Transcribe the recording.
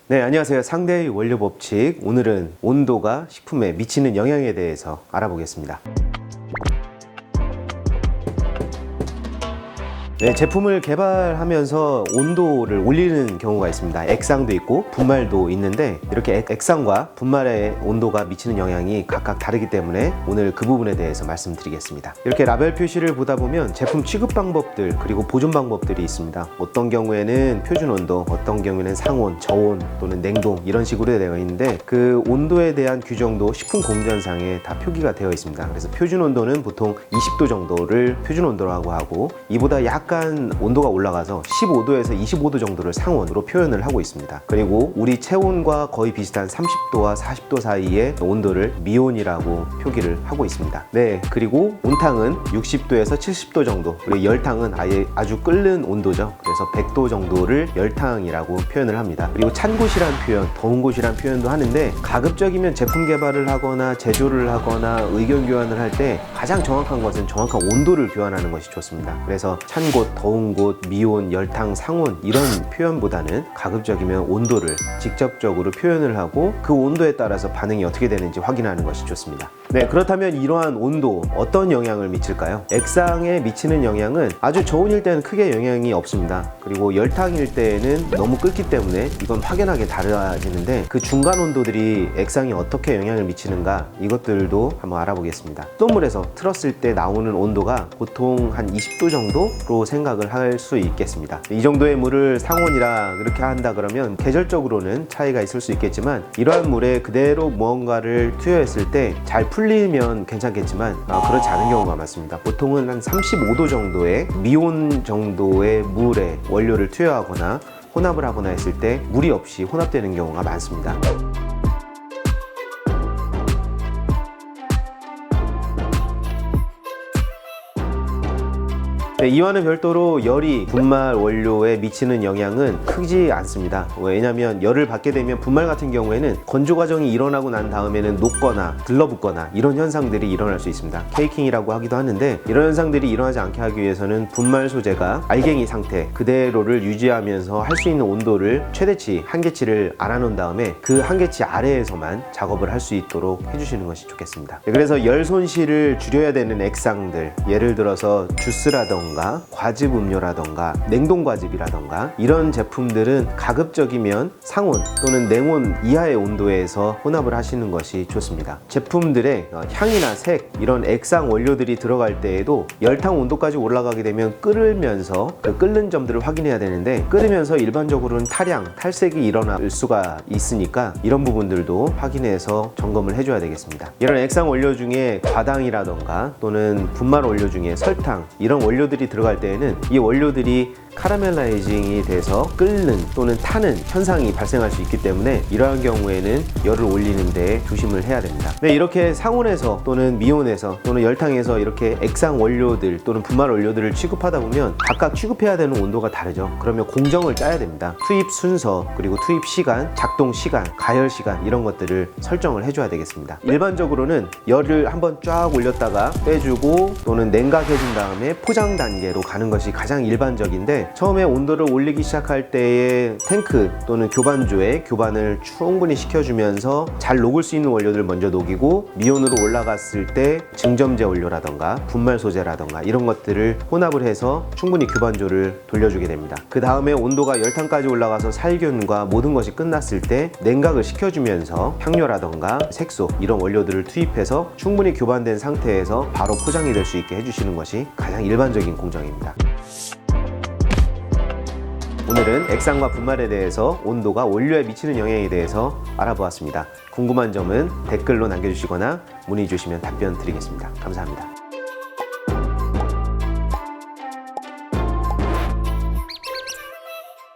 네, 안녕하세요. 상대의 원료 법칙. 오늘은 온도가 식품에 미치는 영향에 대해서 알아보겠습니다. 네, 제품을 개발하면서 온도를 올리는 경우가 있습니다. 액상도 있고 분말도 있는데 이렇게 액상과 분말의 온도가 미치는 영향이 각각 다르기 때문에 오늘 그 부분에 대해서 말씀드리겠습니다. 이렇게 라벨 표시를 보다 보면 제품 취급 방법들 그리고 보존 방법들이 있습니다. 어떤 경우에는 표준 온도, 어떤 경우에는 상온, 저온 또는 냉동 이런 식으로 되어 있는데 그 온도에 대한 규정도 식품 공전상에 다 표기가 되어 있습니다. 그래서 표준 온도는 보통 20도 정도를 표준 온도라고 하고 이보다 약간 온도가 올라가서 15도에서 25도 정도를 상온으로 표현을 하고 있습니다. 그리고 우리 체온과 거의 비슷한 30도와 40도 사이의 온도를 미온이라고 표기를 하고 있습니다. 네, 그리고 온탕은 60도에서 70도 정도, 그리고 열탕은 아주 끓는 온도죠. 그래서 100도 정도를 열탕이라고 표현을 합니다. 그리고 찬 곳이란 표현, 더운 곳이란 표현도 하는데 가급적이면 제품 개발을 하거나 제조를 하거나 의견 교환을 할 때 가장 정확한 것은 정확한 온도를 교환하는 것이 좋습니다. 그래서 찬 곳, 더운 곳, 미온, 열탕, 상온 이런 표현보다는 가급적이면 온도를 직접적으로 표현을 하고 그 온도에 따라서 반응이 어떻게 되는지 확인하는 것이 좋습니다. 네, 그렇다면 이러한 온도 어떤 영향을 미칠까요? 액상에 미치는 영향은 아주 저온일 때는 크게 영향이 없습니다. 그리고 열탕일 때는 너무 끓기 때문에 이건 확연하게 달라지는데 그 중간 온도들이 액상에 어떻게 영향을 미치는가 이것들도 한번 알아보겠습니다. 수돗물에서 틀었을 때 나오는 온도가 보통 한 20도 정도로 생각을 할 수 있겠습니다. 이 정도의 물을 상온이라 그렇게 한다 그러면 계절적으로는 차이가 있을 수 있겠지만 이러한 물에 그대로 무언가를 투여했을 때 잘 풀리면 괜찮겠지만 그렇지 않은 경우가 많습니다. 보통은 한 35도 정도의 미온 정도의 물에 원료를 투여하거나 혼합을 하거나 했을 때 물이 없이 혼합되는 경우가 많습니다. 네, 이와는 별도로 열이 분말 원료에 미치는 영향은 크지 않습니다. 왜냐하면 열을 받게 되면 분말 같은 경우에는 건조 과정이 일어나고 난 다음에는 녹거나 들러붙거나 이런 현상들이 일어날 수 있습니다. 케이킹이라고 하기도 하는데 이런 현상들이 일어나지 않게 하기 위해서는 분말 소재가 알갱이 상태 그대로를 유지하면서 할 수 있는 온도를 최대치 한계치를 알아놓은 다음에 그 한계치 아래에서만 작업을 할 수 있도록 해주시는 것이 좋겠습니다. 그래서 열 손실을 줄여야 되는 액상들, 예를 들어서 주스라던가 과즙 음료라던가 냉동 과즙이라던가 이런 제품들은 가급적이면 상온 또는 냉온 이하의 온도에서 혼합을 하시는 것이 좋습니다. 제품들의 향이나 색 이런 액상 원료들이 들어갈 때에도 열탕 온도까지 올라가게 되면 끓으면서 그 끓는 점들을 확인해야 되는데 끓으면서 일반적으로는 탈향, 탈색이 일어날 수가 있으니까 이런 부분들도 확인해서 점검을 해줘야 되겠습니다. 이런 액상 원료 중에 과당이라던가 또는 분말 원료 중에 설탕 이런 원료들이 들어갈 때에는 이 원료들이 카라멜라이징이 돼서 끓는 또는 타는 현상이 발생할 수 있기 때문에 이러한 경우에는 열을 올리는 데 조심을 해야 됩니다. 네, 이렇게 상온에서 또는 미온에서 또는 열탕에서 이렇게 액상 원료들 또는 분말 원료들을 취급하다 보면 각각 취급해야 되는 온도가 다르죠. 그러면 공정을 짜야 됩니다. 투입 순서 그리고 투입 시간, 작동 시간, 가열 시간 이런 것들을 설정을 해줘야 되겠습니다. 일반적으로는 열을 한번 쫙 올렸다가 빼주고 또는 냉각해준 다음에 포장 단계로 가는 것이 가장 일반적인데 처음에 온도를 올리기 시작할 때의 탱크 또는 교반조에 교반을 충분히 식혀주면서 잘 녹을 수 있는 원료들을 먼저 녹이고 미온으로 올라갔을 때 증점제 원료라던가 분말 소재라던가 이런 것들을 혼합을 해서 충분히 교반조를 돌려주게 됩니다. 그 다음에 온도가 열탕까지 올라가서 살균과 모든 것이 끝났을 때 냉각을 시켜주면서 향료라던가 색소 이런 원료들을 투입해서 충분히 교반된 상태에서 바로 포장이 될 수 있게 해주시는 것이 가장 일반적인 공정입니다. 오늘은 액상과 분말에 대해서 온도가 원료에 미치는 영향에 대해서 알아보았습니다. 궁금한 점은 댓글로 남겨주시거나 문의 주시면 답변 드리겠습니다. 감사합니다.